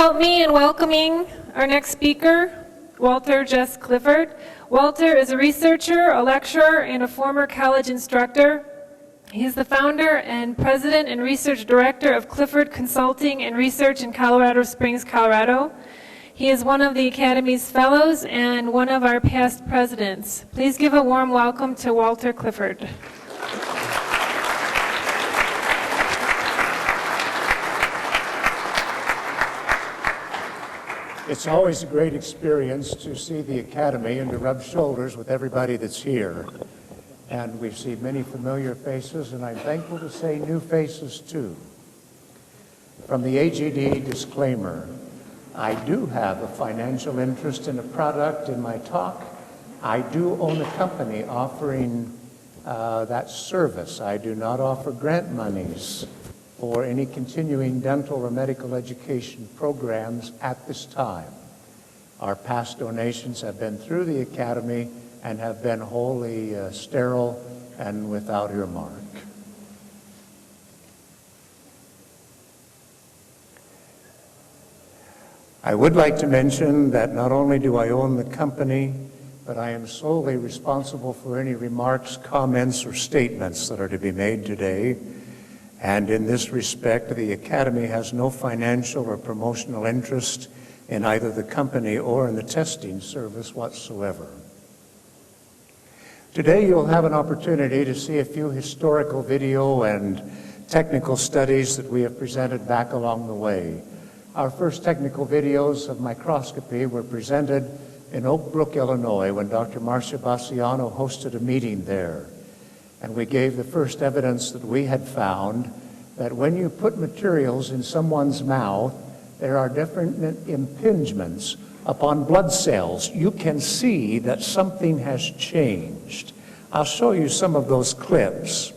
help me in welcoming our next speaker, Walter Jess Clifford. Walter is a researcher, a lecturer, and a former college instructor. He is the founder and president and research director of Clifford Consulting and Research in Colorado Springs, Colorado. He is one of the Academy's fellows and one of our past presidents. Please give a warm welcome to Walter Clifford. It's always a great experience to see the Academy and to rub shoulders with everybody that's here. And we see many familiar faces, and I'm thankful to say new faces too. From the AGD disclaimer, I do have a financial interest in a product in my talk. I do own a company offering that service. I do not offer grant monies for any continuing dental or medical education programs at this time. Our past donations have been through the Academy and have been wholly sterile and without earmark. I would like to mention that not only do I own the company, but I am solely responsible for any remarks, comments, or statements that are to be made today. And in this respect, the Academy has no financial or promotional interest in either the company or in the testing service whatsoever. Today, you'll have an opportunity to see a few historical video and technical studies that we have presented back along the way. Our first technical videos of microscopy were presented in Oak Brook, Illinois, when Dr. Marcia Bassiano hosted a meeting there. And we gave the first evidence that we had found that when you put materials in someone's mouth, there are different impingements upon blood cells. You can see that something has changed. I'll show you some of those clips.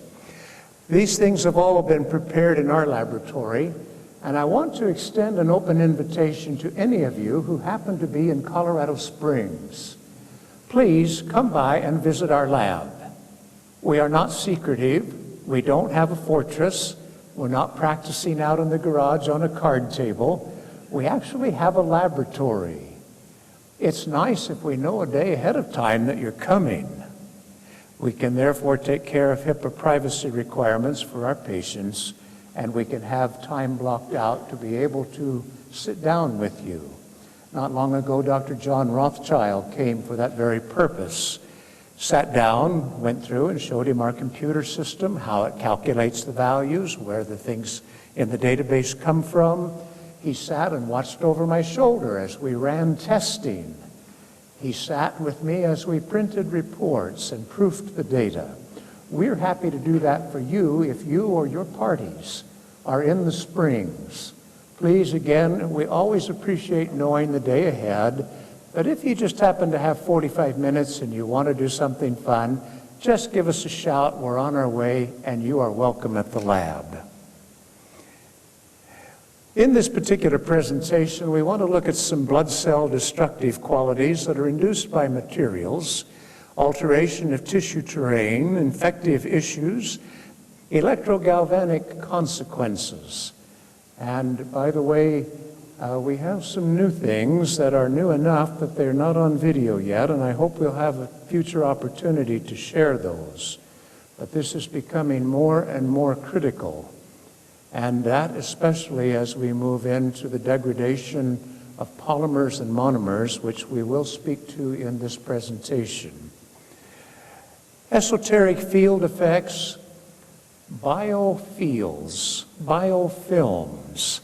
These things have all been prepared in our laboratory, and I want to extend an open invitation to any of you who happen to be in Colorado Springs. Please come by and visit our lab. We are not secretive. We don't have a fortress. We're not practicing out in the garage on a card table. We actually have a laboratory. It's nice if we know a day ahead of time that you're coming. We can therefore take care of HIPAA privacy requirements for our patients, and we can have time blocked out to be able to sit down with you. Not long ago, Dr. John Rothschild came for that very purpose. Sat down, went through and showed him our computer system, how it calculates the values, where the things in the database come from. He sat and watched over my shoulder as we ran testing. He sat with me as we printed reports and proofed the data. We're happy to do that for you if you or your parties are in the Springs. Please, again, we always appreciate knowing the day ahead. But if you just happen to have 45 minutes and you want to do something fun, just give us a shout. We're on our way, and you are welcome at the lab. In this particular presentation, we want to look at some blood cell destructive qualities that are induced by materials, alteration of tissue terrain, infective issues, electrogalvanic consequences. And by the way, we have some new things that are new enough that they're not on video yet, and I hope we'll have a future opportunity to share those. But this is becoming more and more critical, and that especially as we move into the degradation of polymers and monomers, which we will speak to in this presentation. Esoteric field effects, biofields, biofilms.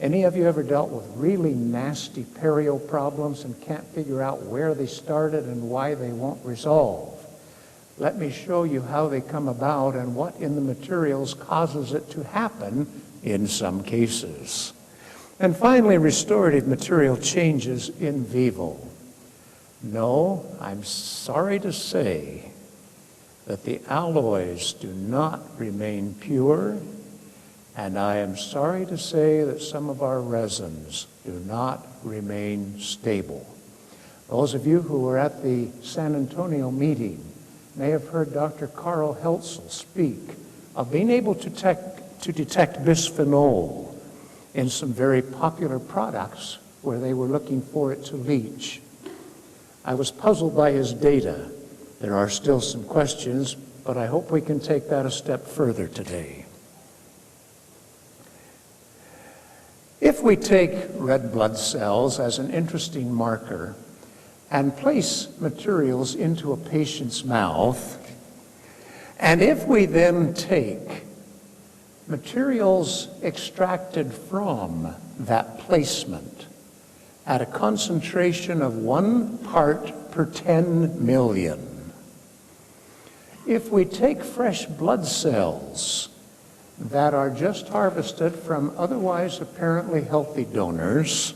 Any of you ever dealt with really nasty perio problems and can't figure out where they started and why they won't resolve? Let me show you how they come about and what in the materials causes it to happen in some cases. And finally, restorative material changes in vivo. No, I'm sorry to say that the alloys do not remain pure, and I am sorry to say that some of our resins do not remain stable. Those of you who were at the San Antonio meeting may have heard Dr. Carl Heltzel speak of being able to detect bisphenol in some very popular products where they were looking for it to leach. I was puzzled by his data. There are still some questions, but I hope we can take that a step further today. If we take red blood cells as an interesting marker and place materials into a patient's mouth, and if we then take materials extracted from that placement at a concentration of 1 part per 10 million, if we take fresh blood cells that are just harvested from otherwise apparently healthy donors,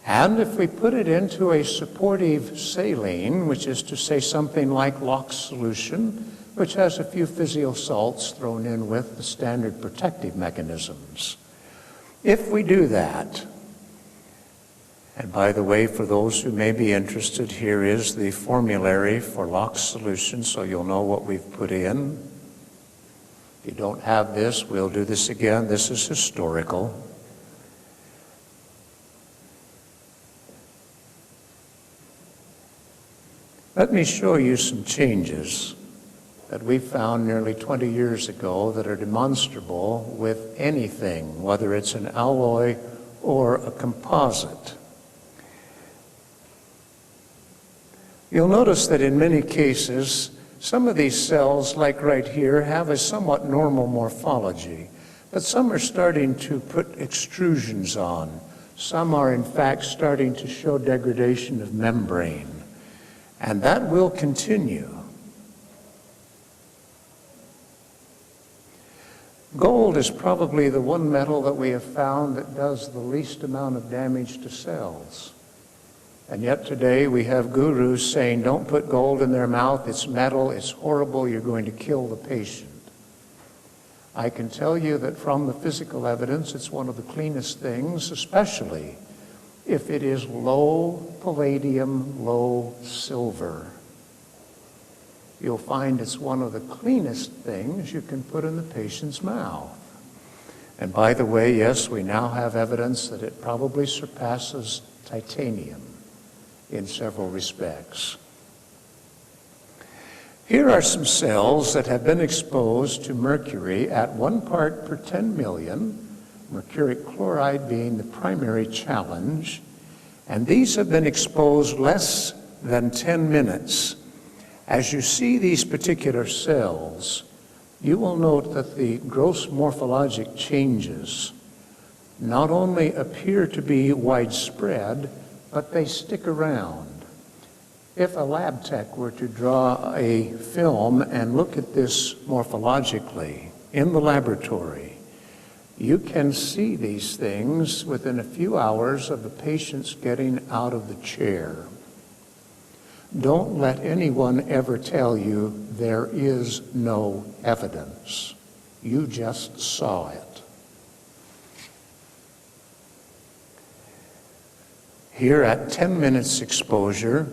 and if we put it into a supportive saline, which is to say something like Locke's solution, which has a few physiosalts thrown in with the standard protective mechanisms. If we do that, and by the way, for those who may be interested, here is the formulary for Locke's solution, so you'll know what we've put in. If you don't have this, we'll do this again. This is historical. Let me show you some changes that we found nearly 20 years ago that are demonstrable with anything, whether it's an alloy or a composite. You'll notice that in many cases, some of these cells, like right here, have a somewhat normal morphology, but some are starting to put extrusions on. Some are, in fact, starting to show degradation of membrane, and that will continue. Gold is probably the one metal that we have found that does the least amount of damage to cells. And yet today we have gurus saying, don't put gold in their mouth, it's metal, it's horrible, you're going to kill the patient. I can tell you that from the physical evidence, it's one of the cleanest things, especially if it is low palladium, low silver. You'll find it's one of the cleanest things you can put in the patient's mouth. And by the way, yes, we now have evidence that it probably surpasses titanium in several respects. Here are some cells that have been exposed to mercury at 1 part per 10 million, mercuric chloride being the primary challenge, and these have been exposed less than 10 minutes. As you see these particular cells, you will note that the gross morphologic changes not only appear to be widespread, but they stick around. If a lab tech were to draw a film and look at this morphologically in the laboratory, you can see these things within a few hours of the patient's getting out of the chair. Don't let anyone ever tell you there is no evidence. You just saw it. Here at 10 minutes exposure,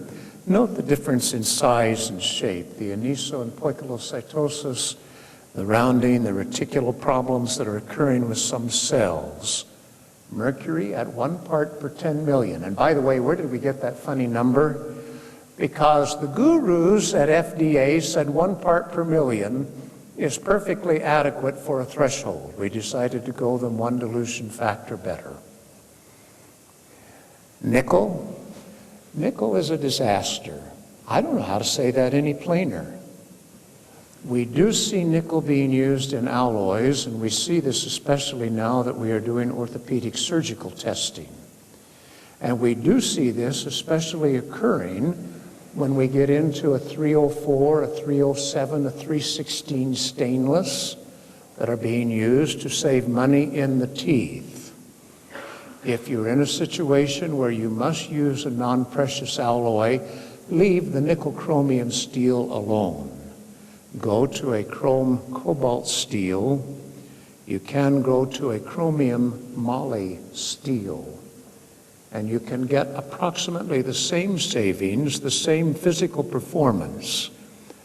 note the difference in size and shape, the aniso and poikilocytosis, the rounding, the reticular problems that are occurring with some cells. Mercury at 1 part per 10 million. And by the way, where did we get that funny number? Because the gurus at FDA said 1 part per million is perfectly adequate for a threshold. We decided to go them 1 dilution factor better. Nickel. Nickel is a disaster. I don't know how to say that any plainer. We do see nickel being used in alloys, and we see this especially now that we are doing orthopedic surgical testing. And we do see this especially occurring when we get into a 304, a 307, a 316 stainless that are being used to save money in the teeth. If you're in a situation where you must use a non-precious alloy, leave the nickel chromium steel alone. Go to a chrome cobalt steel. You can go to a chromium moly steel. And you can get approximately the same savings, the same physical performance,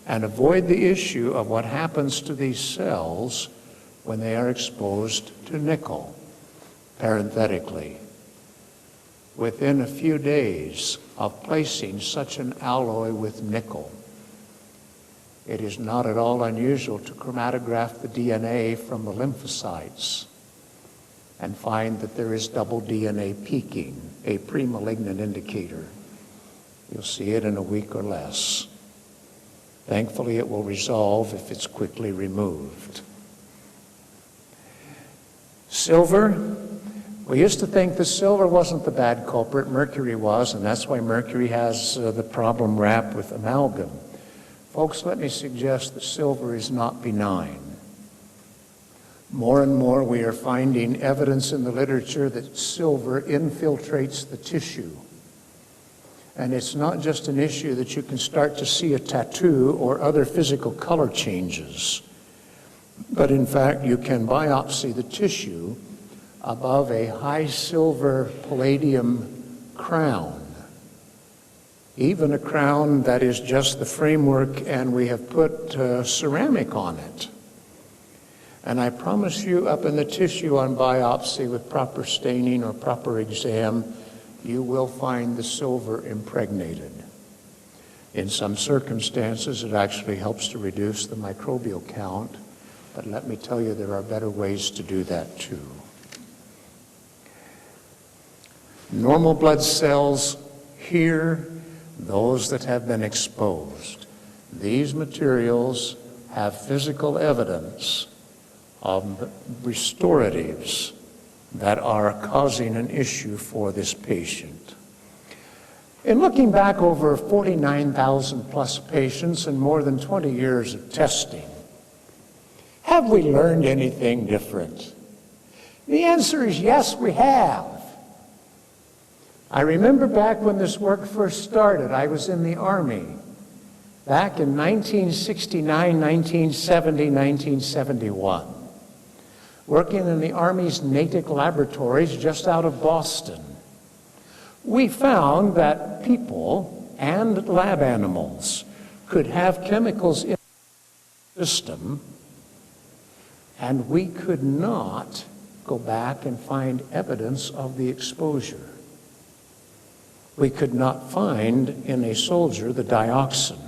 and avoid the issue of what happens to these cells when they are exposed to nickel. Parenthetically, within a few days of placing such an alloy with nickel, it is not at all unusual to chromatograph the DNA from the lymphocytes and find that there is double DNA peaking, a pre-malignant indicator. You'll see it in a week or less. Thankfully, it will resolve if it's quickly removed. Silver. We used to think that silver wasn't the bad culprit, mercury was, and that's why mercury has the problem rap with amalgam. Folks, let me suggest that silver is not benign. More and more we are finding evidence in the literature that silver infiltrates the tissue. And it's not just an issue that you can start to see a tattoo or other physical color changes, but in fact you can biopsy the tissue above a high silver palladium crown, even a crown that is just the framework and we have put ceramic on it. And I promise you, up in the tissue on biopsy with proper staining or proper exam, you will find the silver impregnated. In some circumstances, it actually helps to reduce the microbial count, but let me tell you, there are better ways to do that too. Normal blood cells here, those that have been exposed. These materials have physical evidence of restoratives that are causing an issue for this patient. In looking back over 49,000 plus patients and more than 20 years of testing, have we learned anything different? The answer is yes, we have. I remember back when this work first started, I was in the Army, back in 1969, 1970, 1971, working in the Army's Natick laboratories just out of Boston. We found that people and lab animals could have chemicals in the system, and we could not go back and find evidence of the exposure. We could not find in a soldier the dioxin.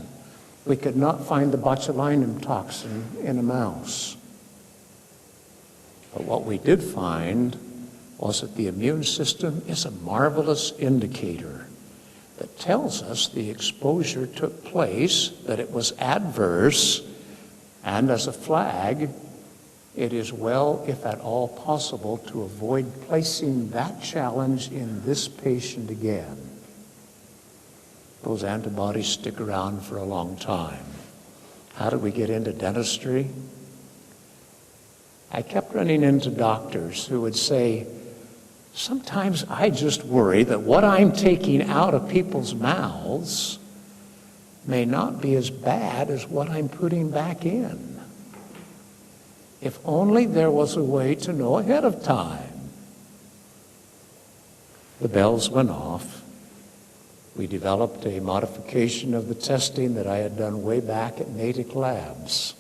We could not find the botulinum toxin in a mouse. But what we did find was that the immune system is a marvelous indicator that tells us the exposure took place, that it was adverse, and as a flag, it is well, if at all possible, to avoid placing that challenge in this patient again. Those antibodies stick around for a long time. How did we get into dentistry? I kept running into doctors who would say, sometimes I just worry that what I'm taking out of people's mouths may not be as bad as what I'm putting back in. If only there was a way to know ahead of time. The bells went off. We developed a modification of the testing that I had done way back at Natick Labs.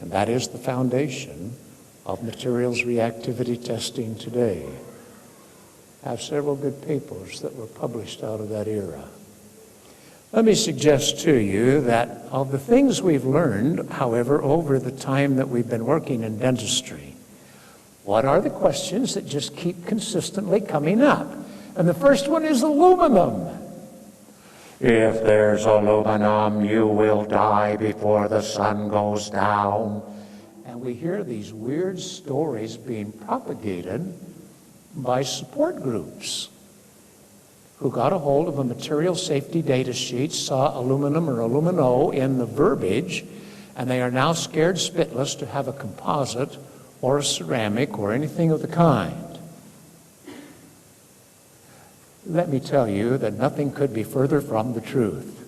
And that is the foundation of materials reactivity testing today. I have several good papers that were published out of that era. Let me suggest to you that of the things we've learned, however, over the time that we've been working in dentistry, what are the questions that just keep consistently coming up? And the first one is aluminum. If there's aluminum, you will die before the sun goes down. And we hear these weird stories being propagated by support groups who got a hold of a material safety data sheet, saw aluminum or alumino in the verbiage, and they are now scared spitless to have a composite or a ceramic or anything of the kind. Let me tell you that nothing could be further from the truth.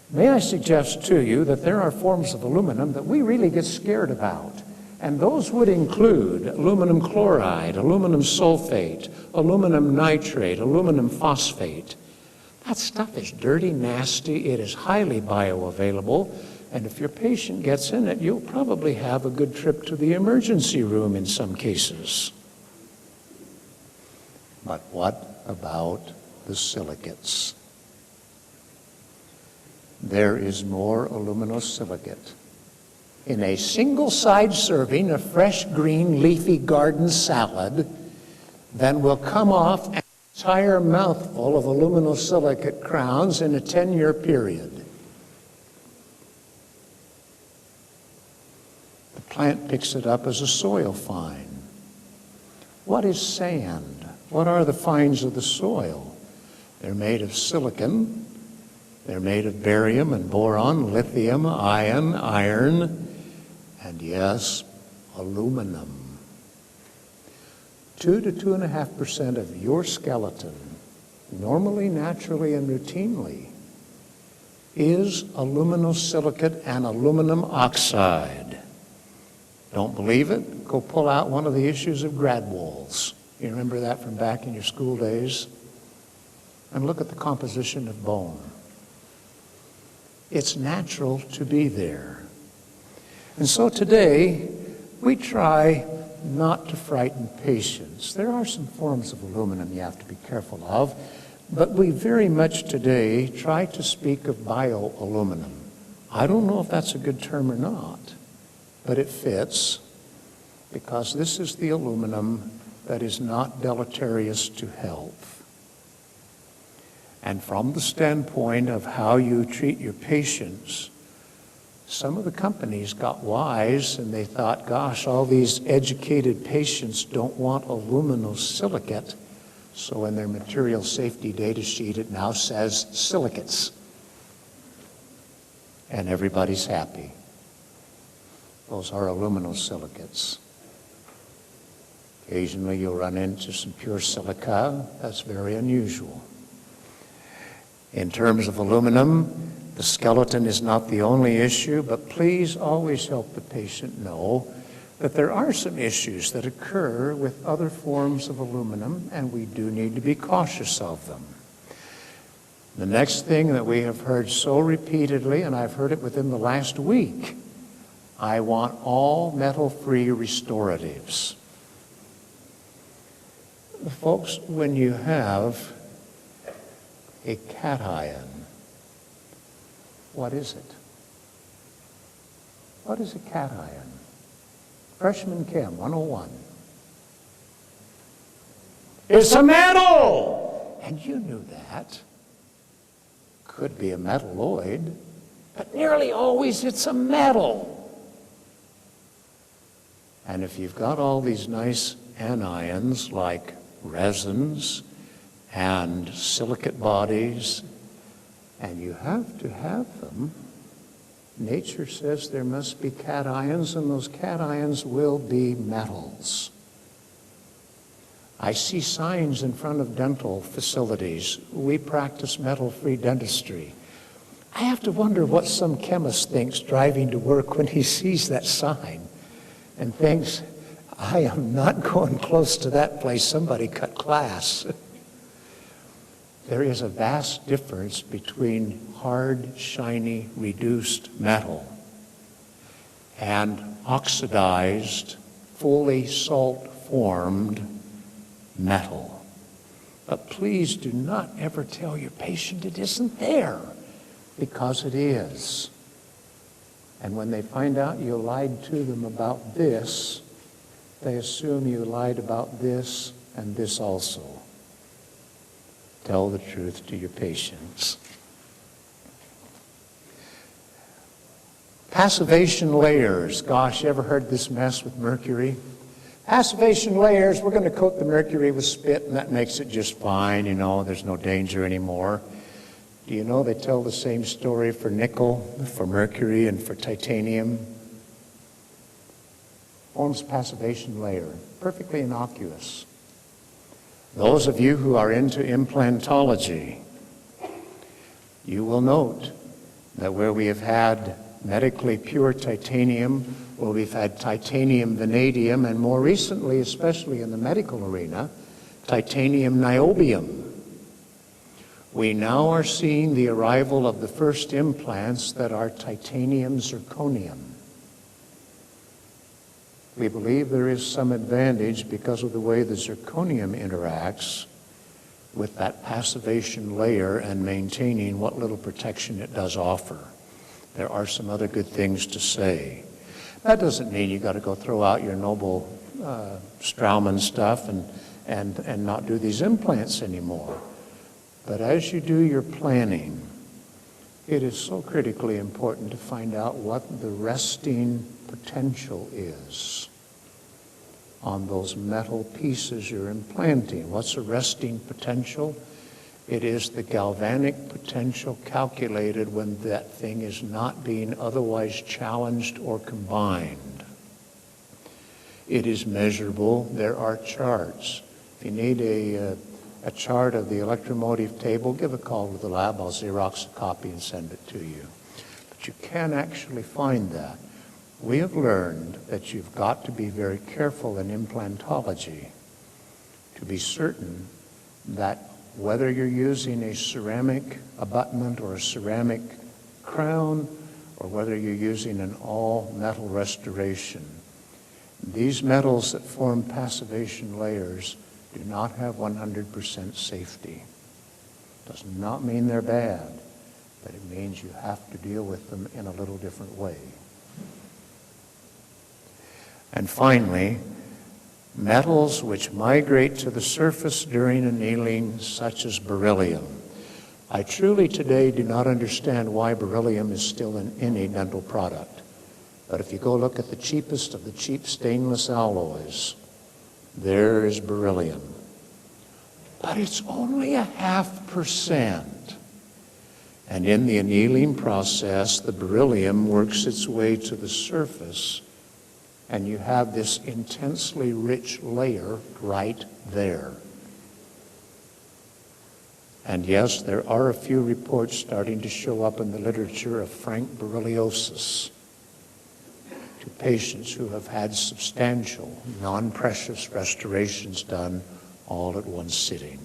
May I suggest to you that there are forms of aluminum that we really get scared about, and those would include aluminum chloride, aluminum sulfate, aluminum nitrate, aluminum phosphate. That stuff is dirty, nasty, it is highly bioavailable, and if your patient gets in it, you'll probably have a good trip to the emergency room in some cases. But what about the silicates? There is more aluminosilicate in a single side serving of fresh green leafy garden salad than will come off an entire mouthful of aluminosilicate crowns in a 10-year period. The plant picks it up as a soil fine. What is sand? What are the fines of the soil? They're made of silicon. They're made of barium and boron, lithium, iron, and yes, aluminum. 2 to 2.5% of your skeleton, normally, naturally, and routinely, is aluminosilicate and aluminum oxide. Don't believe it? Go pull out one of the issues of Grad Walls. You remember that from back in your school days? And look at the composition of bone. It's natural to be there. And so today, we try not to frighten patients. There are some forms of aluminum you have to be careful of, but we very much today try to speak of bioaluminum. I don't know if that's a good term or not, but it fits because this is the aluminum that is not deleterious to health. And from the standpoint of how you treat your patients, some of the companies got wise and they thought, gosh, all these educated patients don't want aluminosilicate. So in their material safety data sheet, it now says silicates. And everybody's happy. Those are aluminosilicates. Occasionally you'll run into some pure silica. That's very unusual. In terms of aluminum, the skeleton is not the only issue, but please always help the patient know that there are some issues that occur with other forms of aluminum, and we do need to be cautious of them. The next thing that we have heard so repeatedly, and I've heard it within the last week, I want all metal-free restoratives. Folks, when you have a cation, what is it? What is a cation? Freshman Chem 101. It's a metal! And you knew that. Could be a metalloid, but nearly always it's a metal. And if you've got all these nice anions like resins and silicate bodies, and you have to have them, nature says there must be cations, and those cations will be metals. I see signs in front of dental facilities. We practice metal-free dentistry. I have to wonder what some chemist thinks driving to work when he sees that sign and thinks, I am not going close to that place. Somebody cut class. There is a vast difference between hard, shiny, reduced metal and oxidized, fully salt-formed metal. But please do not ever tell your patient it isn't there, because it is. And when they find out you lied to them about this, they assume you lied about this and this also. Tell the truth to your patients. Passivation layers. Gosh, you ever heard this mess with mercury? Passivation layers, we're going to coat the mercury with spit and that makes it just fine, you know, there's no danger anymore. Do you know they tell the same story for nickel, for mercury, and for titanium? Forms passivation layer, perfectly innocuous. Those of you who are into implantology, you will note that where we have had medically pure titanium, where we've had titanium vanadium, and more recently, especially in the medical arena, titanium niobium, we now are seeing the arrival of the first implants that are titanium zirconium. We believe there is some advantage because of the way the zirconium interacts with that passivation layer and maintaining what little protection it does offer. There are some other good things to say. That doesn't mean you got to go throw out your noble Straumann stuff and not do these implants anymore. But as you do your planning, it is so critically important to find out what the resting potential is on those metal pieces you're implanting. What's a resting potential? It is the galvanic potential calculated when that thing is not being otherwise challenged or combined. It is measurable. There are charts. If you need a chart of the electromotive table, give a call to the lab. I'll Xerox a copy and send it to you. But you can actually find that. We have learned that you've got to be very careful in implantology to be certain that whether you're using a ceramic abutment or a ceramic crown, or whether you're using an all-metal restoration, these metals that form passivation layers do not have 100% safety. Does not mean they're bad, but it means you have to deal with them in a little different way. And finally, metals which migrate to the surface during annealing, such as beryllium. I truly today do not understand why beryllium is still in any dental product. But if you go look at the cheapest of the cheap stainless alloys, there is beryllium. But it's only 0.5%. And in the annealing process, the beryllium works its way to the surface, and you have this intensely rich layer right there. And yes, there are a few reports starting to show up in the literature of frank beryliosis to patients who have had substantial, non-precious restorations done all at one sitting.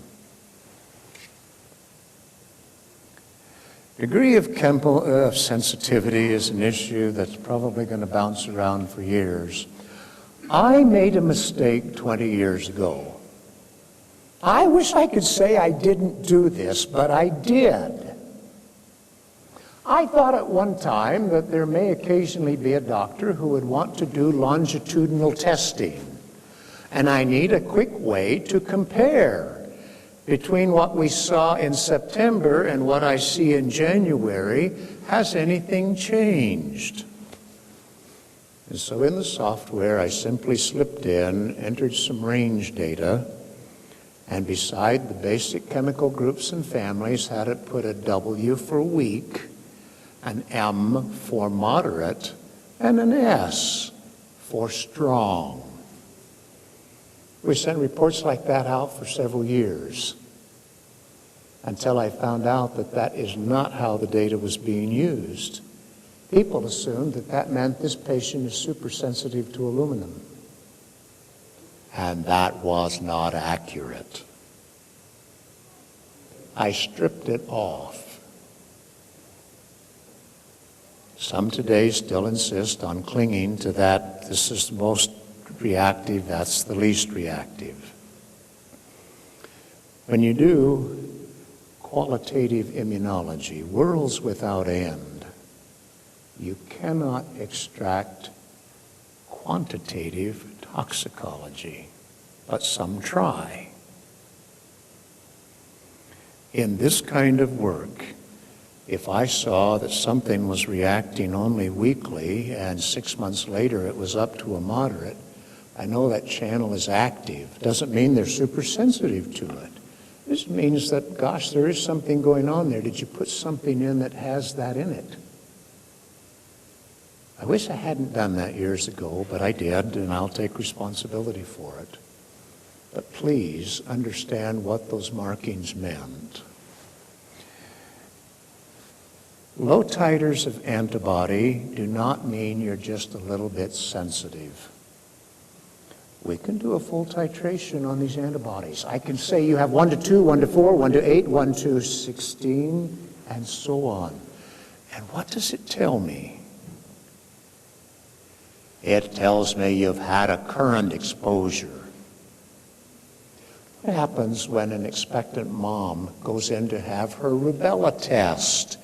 Degree of sensitivity is an issue that's probably going to bounce around for years. I made a mistake 20 years ago. I wish I could say I didn't do this, but I did. I thought at one time that there may occasionally be a doctor who would want to do longitudinal testing, and I need a quick way to compare between what we saw in September and what I see in January. Has anything changed? And so in the software, I simply slipped in, entered some range data, and beside the basic chemical groups and families, had it put a W for weak, an M for moderate, and an S for strong. We sent reports like that out for several years until I found out that that is not how the data was being used. People assumed that that meant this patient is super sensitive to aluminum. And that was not accurate. I stripped it off. Some today still insist on clinging to that. This is the most reactive, that's the least reactive. When you do qualitative immunology, worlds without end, you cannot extract quantitative toxicology, but some try. In this kind of work, if I saw that something was reacting only weakly and 6 months later it was up to a moderate, I know that channel is active. Doesn't mean they're super sensitive to it. This means that, gosh, there is something going on there. Did you put something in that has that in it? I wish I hadn't done that years ago, but I did, and I'll take responsibility for it. But please understand what those markings meant. Low titers of antibody do not mean you're just a little bit sensitive. We can do a full titration on these antibodies. I can say you have 1 to 2, 1 to 4, 1 to 8, 1 to 16, and so on. And what does it tell me? It tells me you've had a current exposure. What happens when an expectant mom goes in to have her rubella test?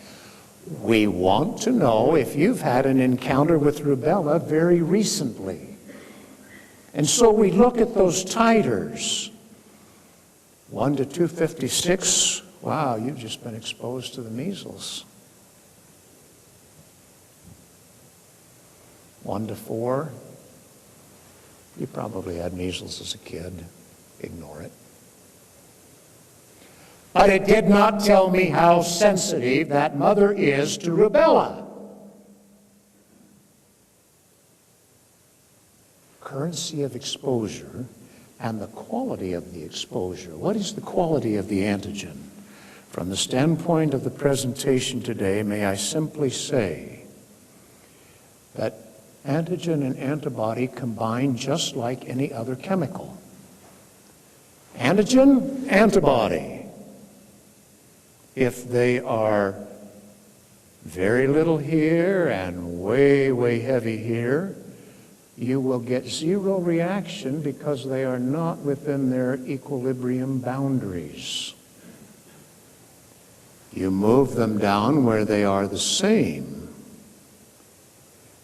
We want to know if you've had an encounter with rubella very recently. And so we look at those titers. 1 to 256, wow, you've just been exposed to the measles. 1 to 4, you probably had measles as a kid. Ignore it. But it did not tell me how sensitive that mother is to rubella. Currency of exposure and the quality of the exposure. What is the quality of the antigen? From the standpoint of the presentation today, may I simply say that antigen and antibody combine just like any other chemical. Antigen, antibody. If they are very little here and way, way heavy here, you will get zero reaction because they are not within their equilibrium boundaries. You move them down where they are the same,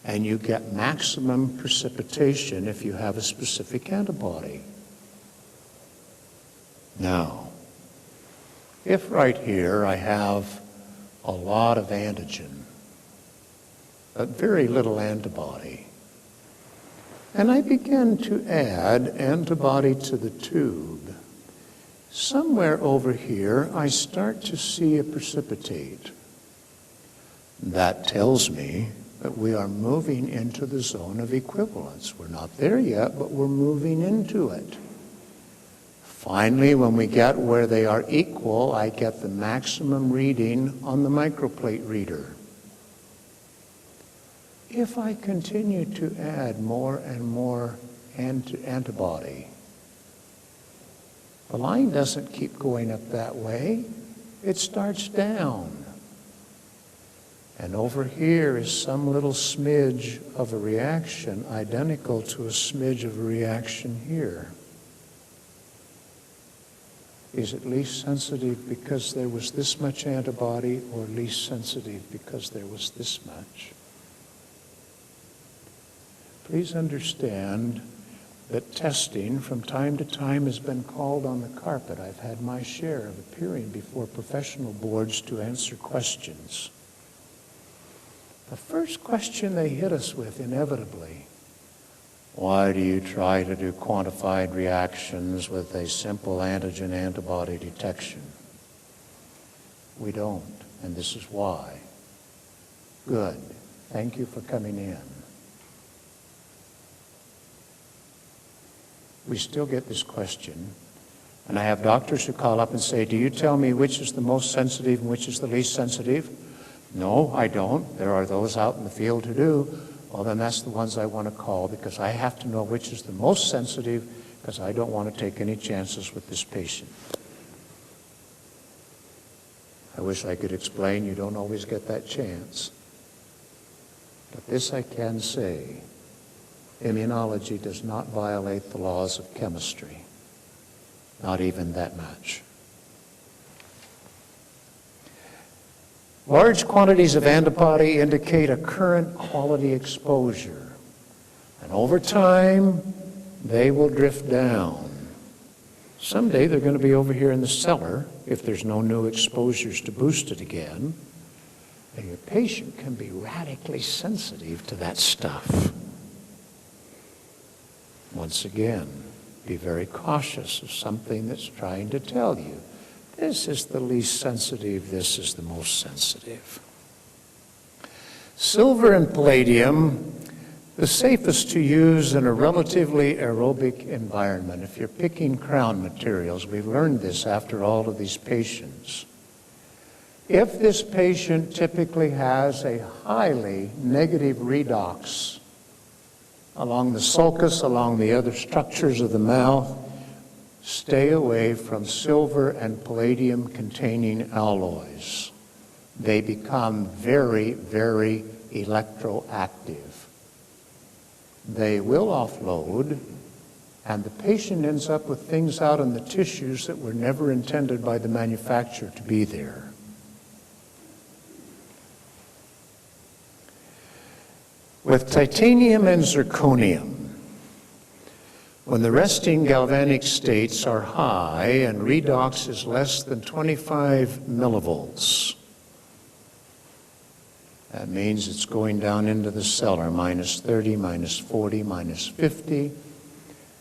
and you get maximum precipitation if you have a specific antibody. Now, if right here I have a lot of antigen, but very little antibody, and I begin to add antibody to the tube, somewhere over here I start to see a precipitate. That tells me that we are moving into the zone of equivalence. We're not there yet, but we're moving into it. Finally, when we get where they are equal, I get the maximum reading on the microplate reader. If I continue to add more and more antibody, the line doesn't keep going up that way. It starts down. And over here is some little smidge of a reaction identical to a smidge of a reaction here. Is it least sensitive because there was this much antibody, or least sensitive because there was this much? Please understand that testing from time to time has been called on the carpet. I've had my share of appearing before professional boards to answer questions. The first question they hit us with inevitably, why do you try to do quantified reactions with a simple antigen-antibody detection? We don't, and this is why. Good. Thank you for coming in. We still get this question, and I have doctors who call up and say, do you tell me which is the most sensitive and which is the least sensitive? No, I don't. There are those out in the field who do. Well, then that's the ones I want to call, because I have to know which is the most sensitive, because I don't want to take any chances with this patient. I wish I could explain you don't always get that chance. But this I can say. Immunology does not violate the laws of chemistry, not even that much. Large quantities of antibody indicate a current quality exposure, and over time, they will drift down. Someday they're going to be over here in the cellar if there's no new exposures to boost it again, and your patient can be radically sensitive to that stuff. Once again, be very cautious of something that's trying to tell you, this is the least sensitive, this is the most sensitive. Silver and palladium, the safest to use in a relatively aerobic environment. If you're picking crown materials, we've learned this after all of these patients. If this patient typically has a highly negative redox along the sulcus, along the other structures of the mouth, stay away from silver and palladium containing alloys. They become very, very electroactive. They will offload, And the patient ends up with things out in the tissues that were never intended by the manufacturer to be there. With titanium and zirconium, when the resting galvanic states are high and redox is less than 25 millivolts, that means it's going down into the cellar, minus 30, minus 40, minus 50.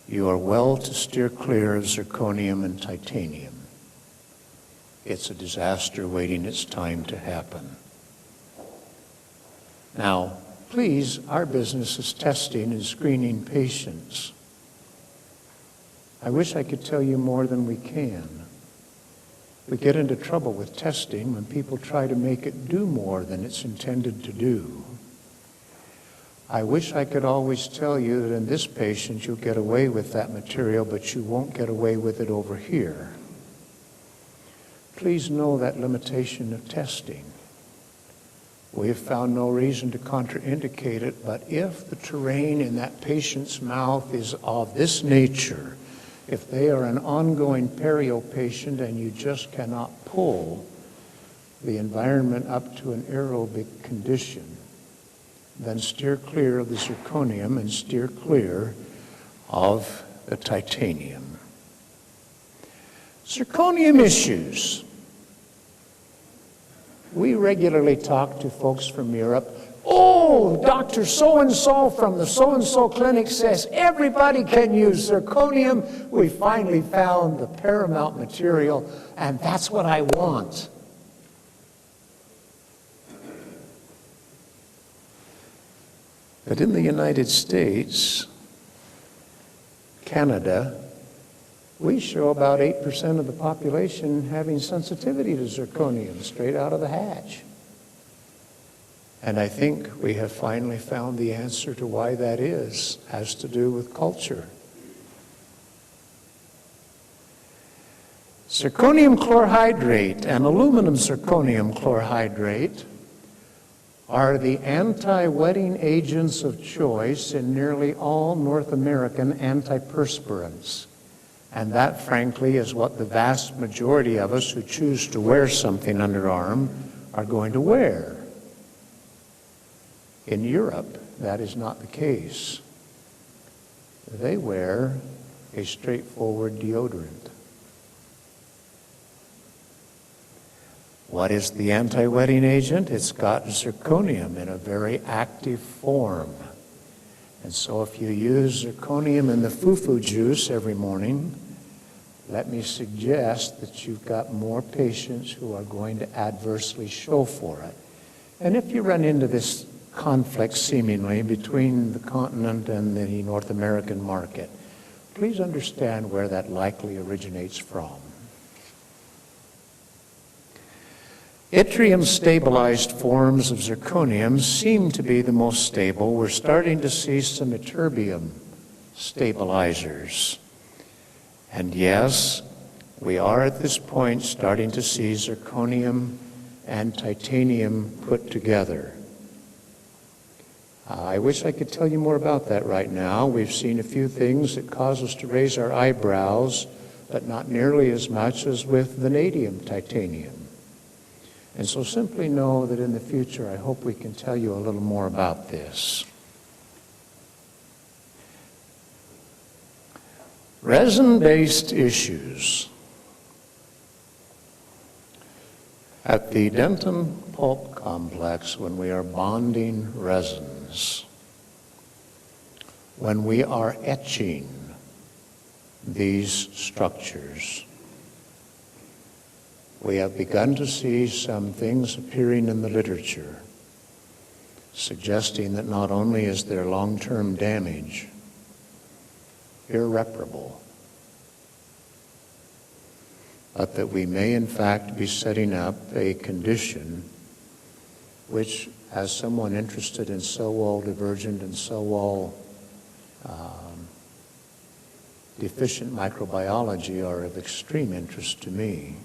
You are well to steer clear of zirconium and titanium. It's a disaster waiting its time to happen. Now, please, our business is testing and screening patients. I wish I could tell you more than we can. We get into trouble with testing when people try to make it do more than it's intended to do. I wish I could always tell you that in this patient you'll get away with that material, but you won't get away with it over here. Please know that limitation of testing. We have found no reason to contraindicate it, but if the terrain in that patient's mouth is of this nature, if they are an ongoing perio patient and you just cannot pull the environment up to an aerobic condition, then steer clear of the zirconium and steer clear of the titanium. Zirconium issues. We regularly talk to folks from Europe. Oh, Dr. So-and-so from the so-and-so clinic says everybody can use zirconium. We finally found the paramount material, and that's what I want. But in the United States, Canada, we show about 8% of the population having sensitivity to zirconium straight out of the hatch. And I think we have finally found the answer to why that is, has to do with culture. Zirconium chlorhydrate and aluminum zirconium chlorhydrate are the anti-wetting agents of choice in nearly all North American antiperspirants. And that, frankly, is what the vast majority of us who choose to wear something underarm are going to wear. In Europe, that is not the case. They wear a straightforward deodorant. What is the anti-wetting agent? It's got zirconium in a very active form. And so if you use zirconium in the fufu juice every morning, let me suggest that you've got more patients who are going to adversely show for it. And if you run into this conflict seemingly between the continent and the North American market, please understand where that likely originates from. Yttrium-stabilized forms of zirconium seem to be the most stable. We're starting to see some ytterbium stabilizers. And yes, we are at this point starting to see zirconium and titanium put together. I wish I could tell you more about that right now. We've seen a few things that cause us to raise our eyebrows, but not nearly as much as with vanadium titanium. And so simply know that in the future, I hope we can tell you a little more about this. Resin-based issues. At the Denton Pulp Complex, when we are bonding resins, when we are etching these structures, we have begun to see some things appearing in the literature suggesting that not only is there long-term damage irreparable, but that we may in fact be setting up a condition which, as someone interested in cell wall divergent and cell wall deficient microbiology, are of extreme interest to me,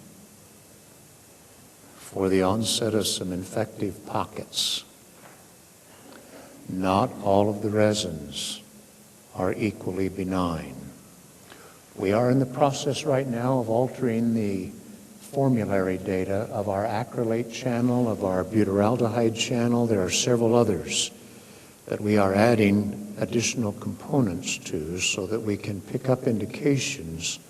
for the onset of some infective pockets. Not all of the resins are equally benign. We are in the process right now of altering the formulary data of our acrylate channel, of our butyraldehyde channel. There are several others that we are adding additional components to so that we can pick up indications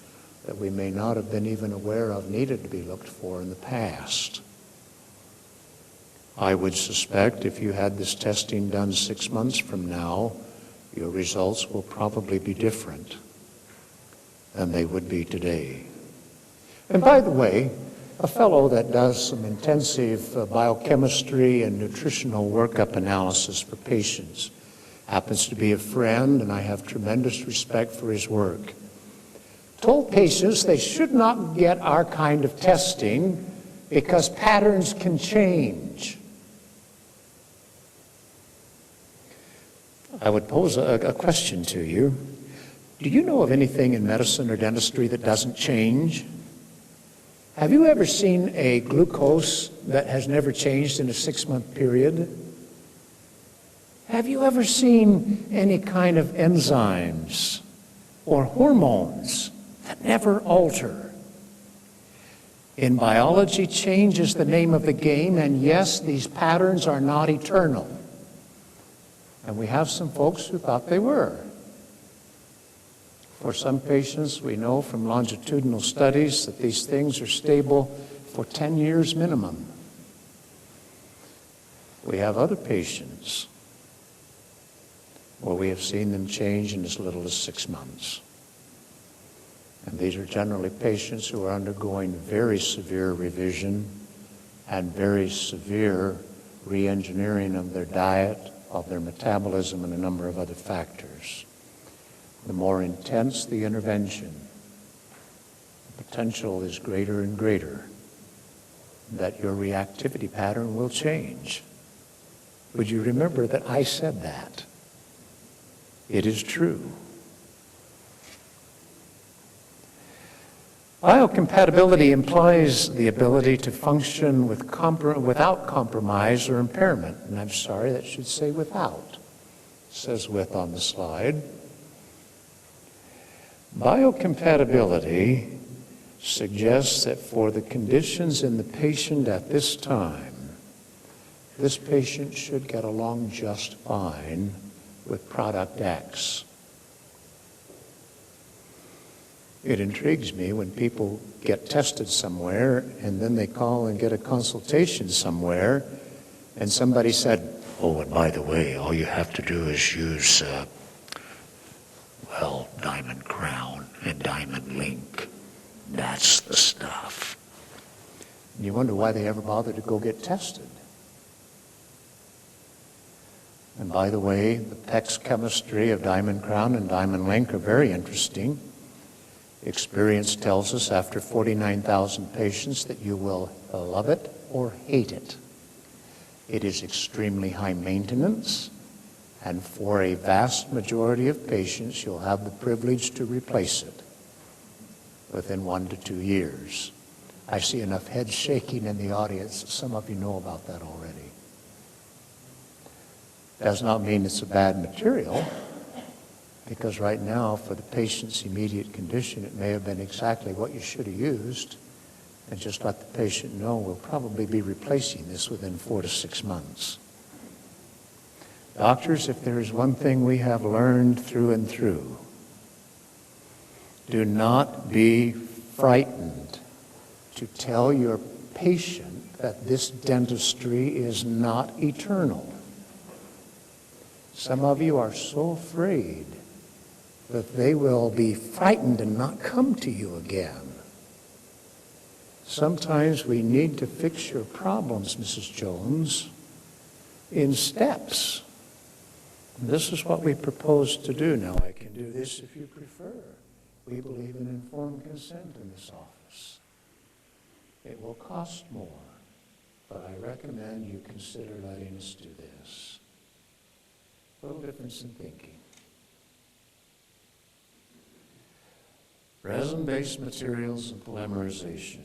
that we may not have been even aware of needed to be looked for in the past. I would suspect if you had this testing done 6 months from now, your results will probably be different than they would be today. And by the way, a fellow that does some intensive biochemistry and nutritional workup analysis for patients happens to be a friend, and I have tremendous respect for his work. Told patients they should not get our kind of testing because patterns can change. I would pose a question to you. Do you know of anything in medicine or dentistry that doesn't change? Have you ever seen a glucose that has never changed in a 6-month period? Have you ever seen any kind of enzymes or hormones that never alter? In biology, change is the name of the game, and yes, these patterns are not eternal. And we have some folks who thought they were. For some patients, we know from longitudinal studies that these things are stable for 10 years minimum. We have other patients where we have seen them change in as little as 6 months. And these are generally patients who are undergoing very severe revision and very severe re-engineering of their diet, of their metabolism, and a number of other factors. The more intense the intervention, the potential is greater and greater that your reactivity pattern will change. Would you remember that I said that? It is true. Biocompatibility implies the ability to function without compromise or impairment. And I'm sorry, that should say without. It says with on the slide. Biocompatibility suggests that for the conditions in the patient at this time, this patient should get along just fine with product X. It intrigues me when people get tested somewhere and then they call and get a consultation somewhere and somebody said, oh, and by the way, all you have to do is use, Diamond Crown and Diamond Link. That's the stuff. And you wonder why they ever bother to go get tested. And by the way, the PEX chemistry of Diamond Crown and Diamond Link are very interesting. Experience tells us after 49,000 patients that you will love it or hate it. It is extremely high maintenance, and for a vast majority of patients, you'll have the privilege to replace it within 1 to 2 years. I see enough head shaking in the audience. Some of you know about that already. Does not mean it's a bad material, because right now, for the patient's immediate condition, it may have been exactly what you should have used, and just let the patient know we'll probably be replacing this within 4 to 6 months. Doctors, if there is one thing we have learned through and through, do not be frightened to tell your patient that this dentistry is not eternal. Some of you are so afraid that they will be frightened and not come to you again. Sometimes we need to fix your problems, Mrs. Jones, in steps. This is what we propose to do. Now, I can do this if you prefer. We believe in informed consent in this office. It will cost more, but I recommend you consider letting us do this. A little difference in thinking. Resin-based materials and polymerization.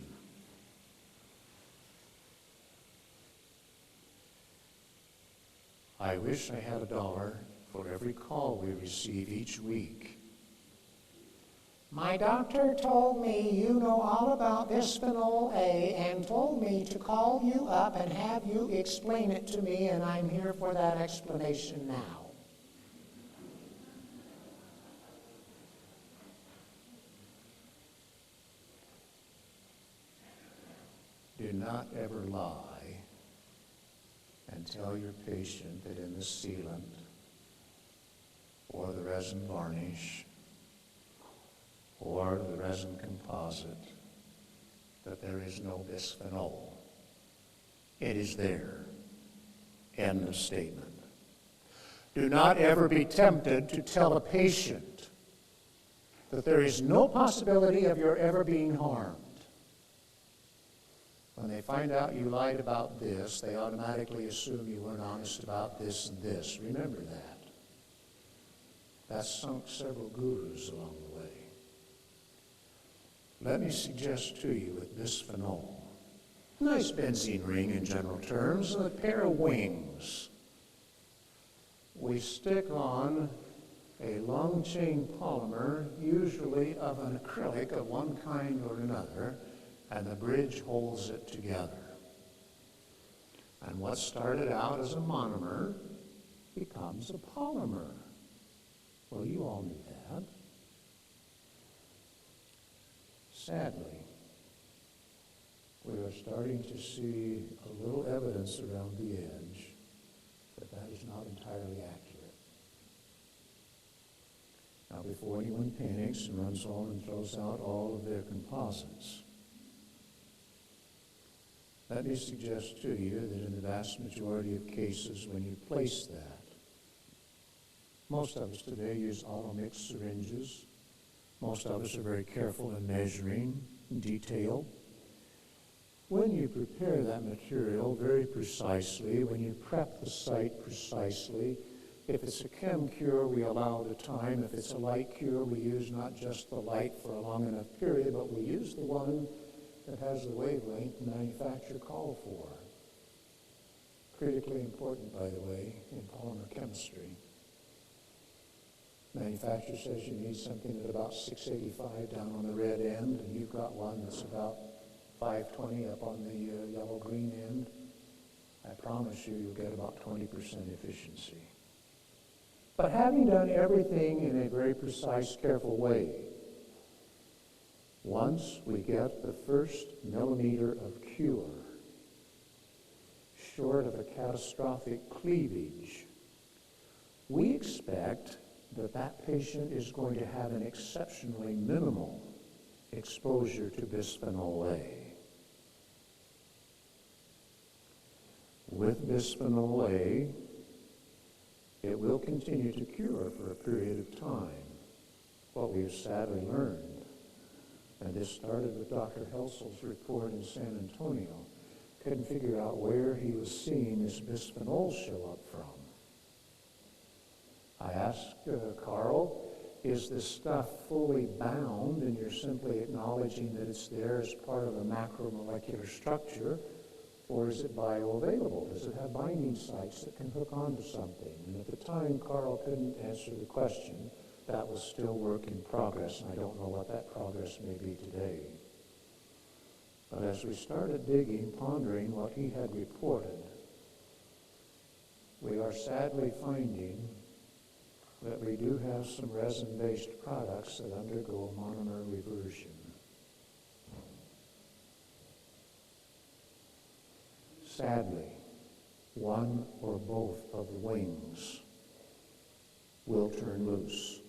I wish I had $1 for every call we receive each week. My doctor told me you know all about bisphenol A and told me to call you up and have you explain it to me, and I'm here for that explanation now. Do not ever lie and tell your patient that in the sealant or the resin varnish or the resin composite that there is no bisphenol. It is there. End of statement. Do not ever be tempted to tell a patient that there is no possibility of your ever being harmed. When they find out you lied about this, they automatically assume you weren't honest about this and this. Remember that. That sunk several gurus along the way. Let me suggest to you with bisphenol, nice benzene ring in general terms, and a pair of wings. We stick on a long chain polymer, usually of an acrylic of one kind or another, and the bridge holds it together. And what started out as a monomer becomes a polymer. Well, you all knew that. Sadly, we are starting to see a little evidence around the edge that that is not entirely accurate. Now, before anyone panics and runs home and throws out all of their composites, let me suggest to you that in the vast majority of cases when you place that, most of us today use auto-mixed syringes. Most of us are very careful in measuring detail. When you prepare that material very precisely, when you prep the site precisely, if it's a chem cure, we allow the time. If it's a light cure, we use not just the light for a long enough period, but we use the one that has the wavelength the manufacturer called for. Critically important, by the way, in polymer chemistry. Manufacturer says you need something at about 685 down on the red end, and you've got one that's about 520 up on the yellow-green end. I promise you, you'll get about 20% efficiency. But having done everything in a very precise, careful way, once we get the first millimeter of cure, short of a catastrophic cleavage, we expect that that patient is going to have an exceptionally minimal exposure to bisphenol A. With bisphenol A, it will continue to cure for a period of time. What we have sadly learned, and this started with Dr. Helsel's report in San Antonio, couldn't figure out where he was seeing this bisphenol show up from. I asked Carl, is this stuff fully bound and you're simply acknowledging that it's there as part of a macromolecular structure, or is it bioavailable? Does it have binding sites that can hook onto something? And at the time, Carl couldn't answer the question. That was still work in progress, and I don't know what that progress may be today. But as we started digging, pondering what he had reported, we are sadly finding that we do have some resin-based products that undergo monomer reversion. Sadly, one or both of the wings will turn loose.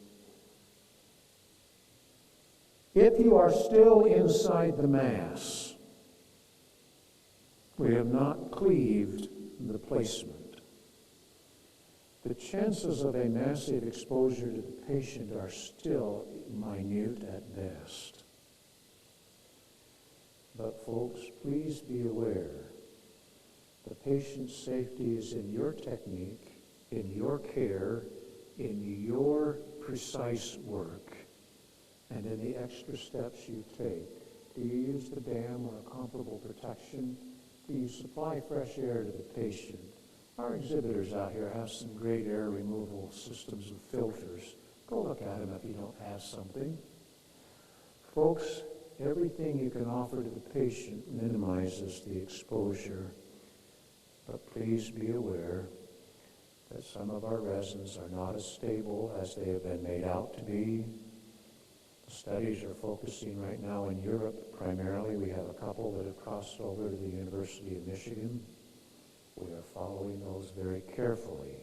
If you are still inside the mass, we have not cleaved the placement. The chances of a massive exposure to the patient are still minute at best. But folks, please be aware, the patient's safety is in your technique, in your care, in your precise work, and in the extra steps you take. Do you use the dam or a comparable protection? Do you supply fresh air to the patient? Our exhibitors out here have some great air removal systems with filters. Go look at them if you don't have something. Folks, everything you can offer to the patient minimizes the exposure, but please be aware that some of our resins are not as stable as they have been made out to be. The studies are focusing right now in Europe primarily. We have a couple that have crossed over to the University of Michigan. We are following those very carefully.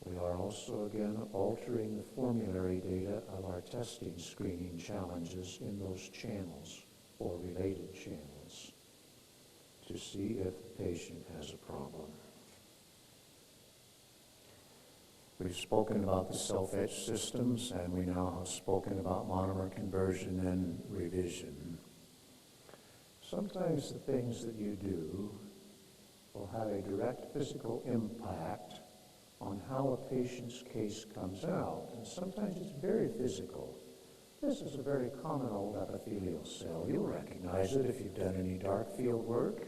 We are also, again, altering the formulary data of our testing screening challenges in those channels or related channels to see if the patient has a problem. We've spoken about the self-etch systems, and we now have spoken about monomer conversion and revision. Sometimes the things that you do will have a direct physical impact on how a patient's case comes out, and sometimes it's very physical. This is a very common old epithelial cell. You'll recognize it if you've done any dark field work.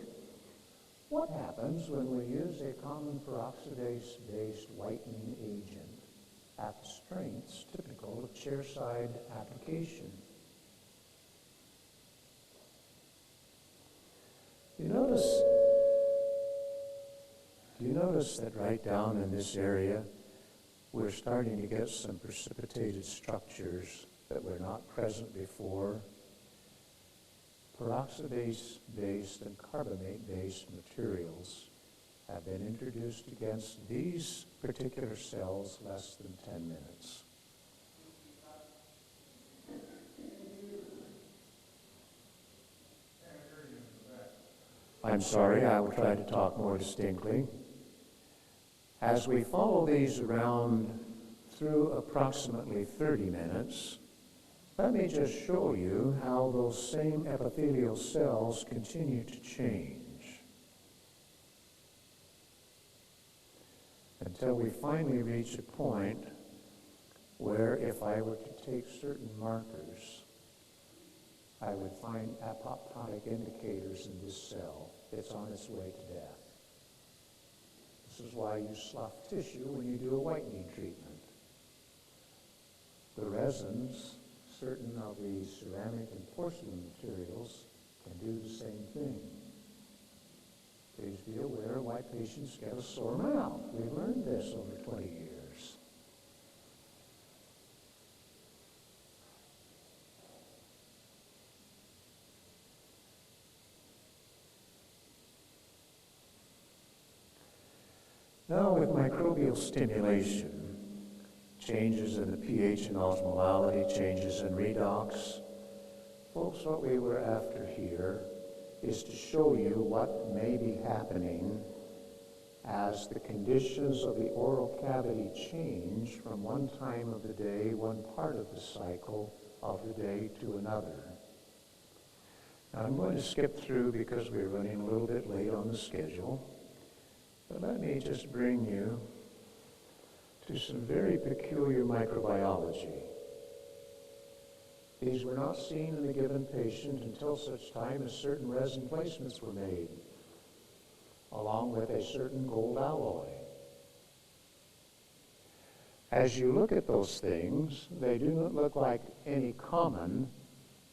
What happens when we use a common peroxidase-based whitening agent at the strengths typical of chairside application? Do you notice that right down in this area, we're starting to get some precipitated structures that were not present before? Peroxidase-based and carbamate-based materials have been introduced against these particular cells less than 10 minutes. I'm sorry, I will try to talk more distinctly. As we follow these around through approximately 30 minutes, let me just show you how those same epithelial cells continue to change until we finally reach a point where if I were to take certain markers, I would find apoptotic indicators in this cell. It's on its way to death. This is why you slough tissue when you do a whitening treatment. The resins, certain of the ceramic and porcelain materials, can do the same thing. Please be aware why patients get a sore mouth. We've learned this over 20 years. Now with microbial stimulation, changes in the pH and osmolality, changes in redox. Folks, what we were after here is to show you what may be happening as the conditions of the oral cavity change from one time of the day, one part of the cycle of the day to another. Now I'm going to skip through because we're running a little bit late on the schedule, but let me just bring you to some very peculiar microbiology. These were not seen in a given patient until such time as certain resin placements were made, along with a certain gold alloy. As you look at those things, they do not look like any common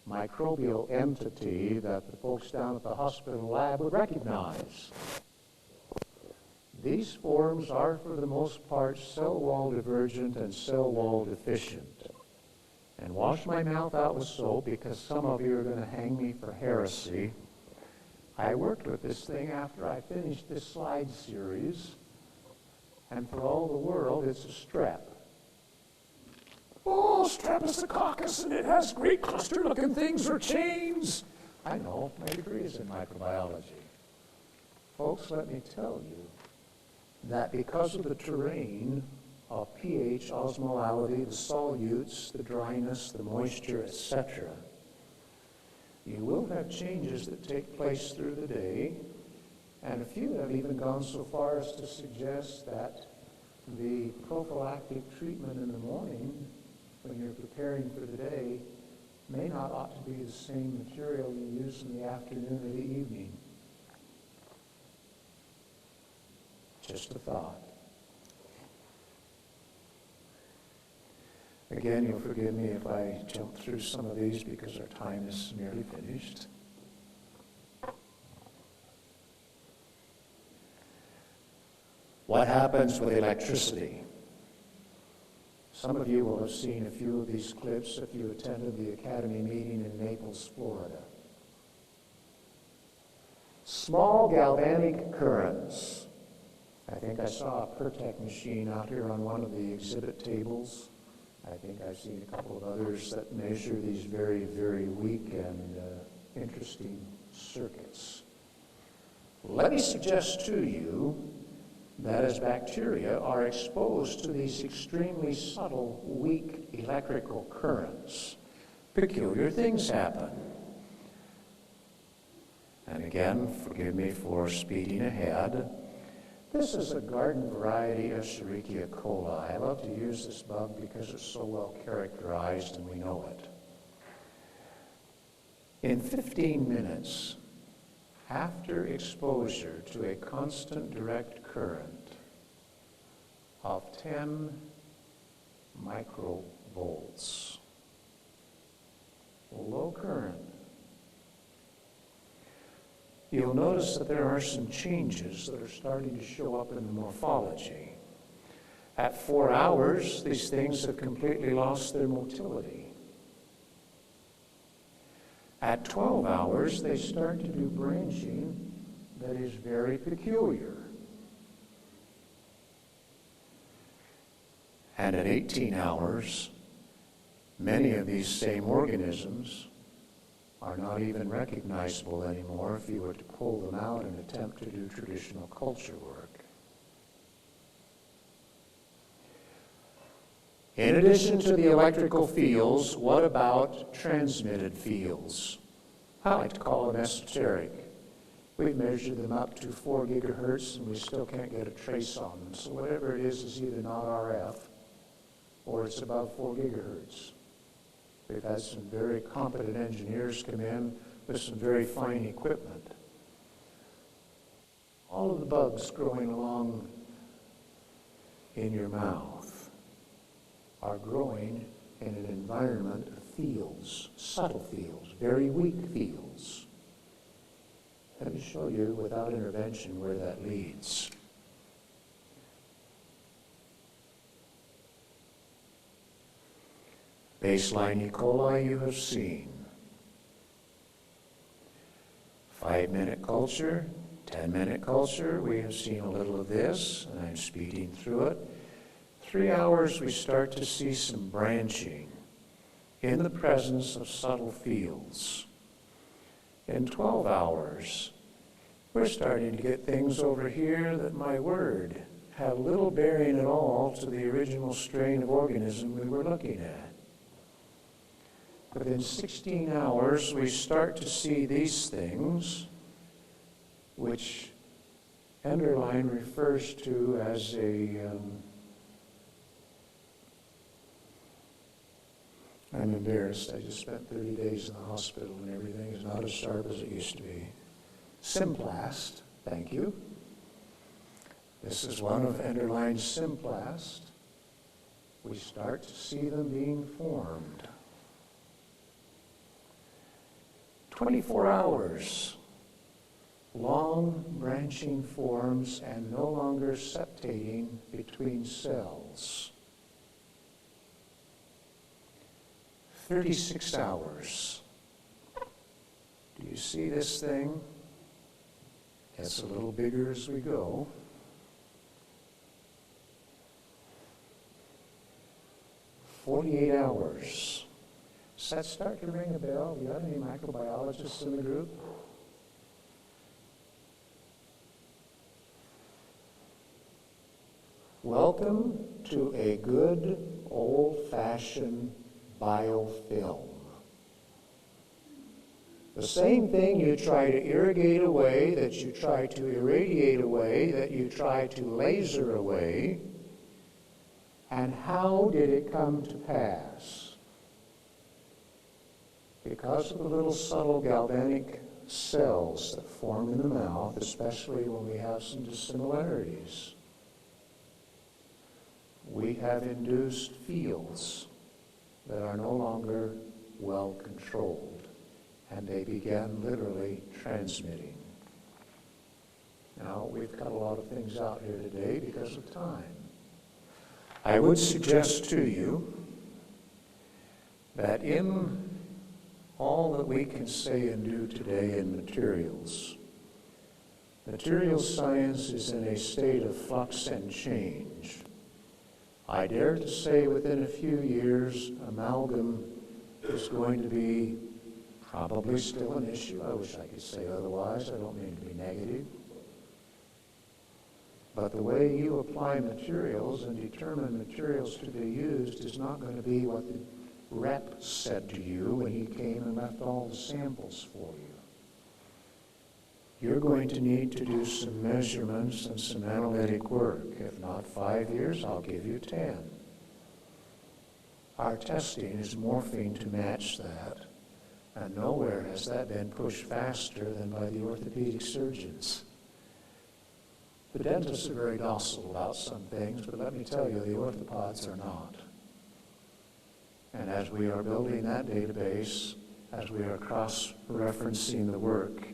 microbial entity that the folks down at the hospital lab would recognize. These forms are, for the most part, cell wall divergent and cell wall deficient. And wash my mouth out with soap because some of you are going to hang me for heresy. I worked with this thing after I finished this slide series, and for all the world, it's a strep. Oh, streptococcus, and it has great cluster-looking things or chains. I know, my degree is in microbiology. Folks, let me tell you that because of the terrain of pH, osmolality, the solutes, the dryness, the moisture, etc., you will have changes that take place through the day, and a few have even gone so far as to suggest that the prophylactic treatment in the morning, when you're preparing for the day, may not ought to be the same material you use in the afternoon or the evening. Just a thought. Again, you'll forgive me if I jump through some of these because our time is nearly finished. What happens with electricity? Some of you will have seen a few of these clips if you attended the Academy meeting in Naples, Florida. Small galvanic currents. I think I saw a Pertec machine out here on one of the exhibit tables. I think I've seen a couple of others that measure these very, very weak and interesting circuits. Let me suggest to you that as bacteria are exposed to these extremely subtle, weak electrical currents, peculiar things happen. And again, forgive me for speeding ahead. This is a garden variety of Escherichia coli. I love to use this bug because it's so well characterized and we know it. In 15 minutes, after exposure to a constant direct current of 10 microvolts, low current, you'll notice that there are some changes that are starting to show up in the morphology. At 4 hours, these things have completely lost their motility. At 12 hours, they start to do branching that is very peculiar. And at 18 hours, many of these same organisms are not even recognizable anymore if you were to pull them out and attempt to do traditional culture work. In addition to the electrical fields, what about transmitted fields? I like to call them esoteric. We've measured them up to 4 gigahertz and we still can't get a trace on them. So whatever it is either not RF or it's above 4 gigahertz. We've had some very competent engineers come in with some very fine equipment. All of the bugs growing along in your mouth are growing in an environment of fields, subtle fields, very weak fields. Let me show you without intervention where that leads. Baseline E. coli you have seen. 5-minute culture, 10-minute culture, we have seen a little of this, and I'm speeding through it. 3 hours, we start to see some branching in the presence of subtle fields. In 12 hours, we're starting to get things over here that, my word, have little bearing at all to the original strain of organism we were looking at. Within 16 hours, we start to see these things, which Enderlein refers to as I'm embarrassed. I just spent 30 days in the hospital and everything is not as sharp as it used to be. Symplast, thank you. This is one of Enderlein's symplast. We start to see them being formed. 24 hours, long branching forms and no longer septating between cells. 36 hours. Do you see this thing? Gets a little bigger as we go. 48 hours. Does that start to ring a bell? Do you have any microbiologists in the group? Welcome to a good old-fashioned biofilm. The same thing you try to irrigate away, that you try to irradiate away, that you try to laser away. And how did it come to pass? Because of the little subtle galvanic cells that form in the mouth, especially when we have some dissimilarities. We have induced fields that are no longer well controlled, and they began literally transmitting. Now, we've cut a lot of things out here today because of time. I would suggest to you that in all that we can say and do today in materials, materials science is in a state of flux and change. I dare to say within a few years, amalgam is going to be probably still an issue. I wish I could say otherwise. I don't mean to be negative. But the way you apply materials and determine materials to be used is not going to be what the rep said to you when he came and left all the samples for you. You're going to need to do some measurements and some analytic work. If not 5 years, I'll give you 10. Our testing is morphing to match that, and nowhere has that been pushed faster than by the orthopedic surgeons. The dentists are very docile about some things, but let me tell you, the orthopods are not. And as we are building that database, as we are cross-referencing the work,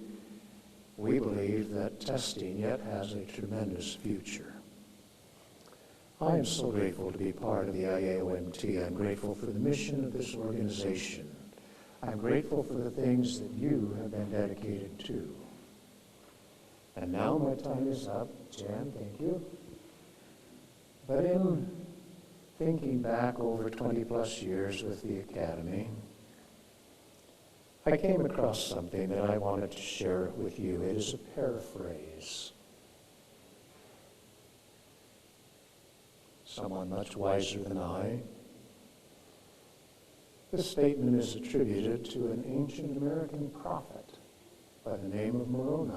we believe that testing yet has a tremendous future. I am so grateful to be part of the IAOMT. I'm grateful for the mission of this organization. I'm grateful for the things that you have been dedicated to. And now my time is up. Jan, thank you. But in thinking back over 20 plus years with the Academy, I came across something that I wanted to share with you. It is a paraphrase. Someone much wiser than I. This statement is attributed to an ancient American prophet by the name of Moroni.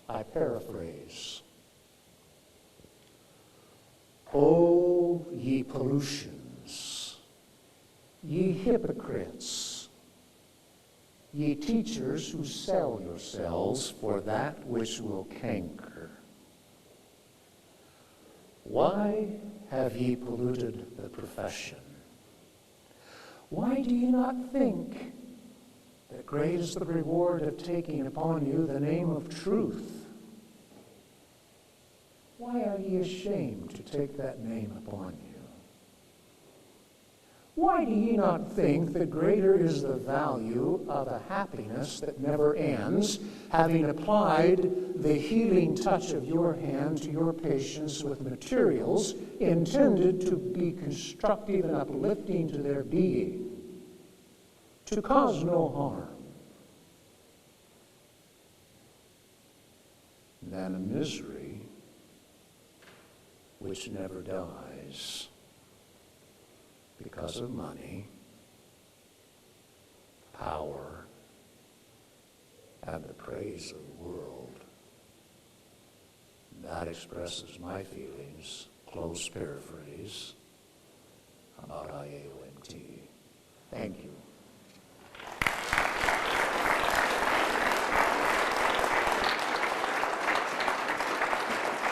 I paraphrase. O ye pollutions, ye hypocrites, ye teachers who sell yourselves for that which will canker. Why have ye polluted the profession? Why do ye not think that great is the reward of taking upon you the name of truth? Why are ye ashamed to take that name upon you? Why do ye not think that greater is the value of a happiness that never ends, having applied the healing touch of your hand to your patients with materials intended to be constructive and uplifting to their being, to cause no harm, than a misery which never dies because of money, power, and the praise of the world? That expresses my feelings, close paraphrase, about IAOMT. Thank you.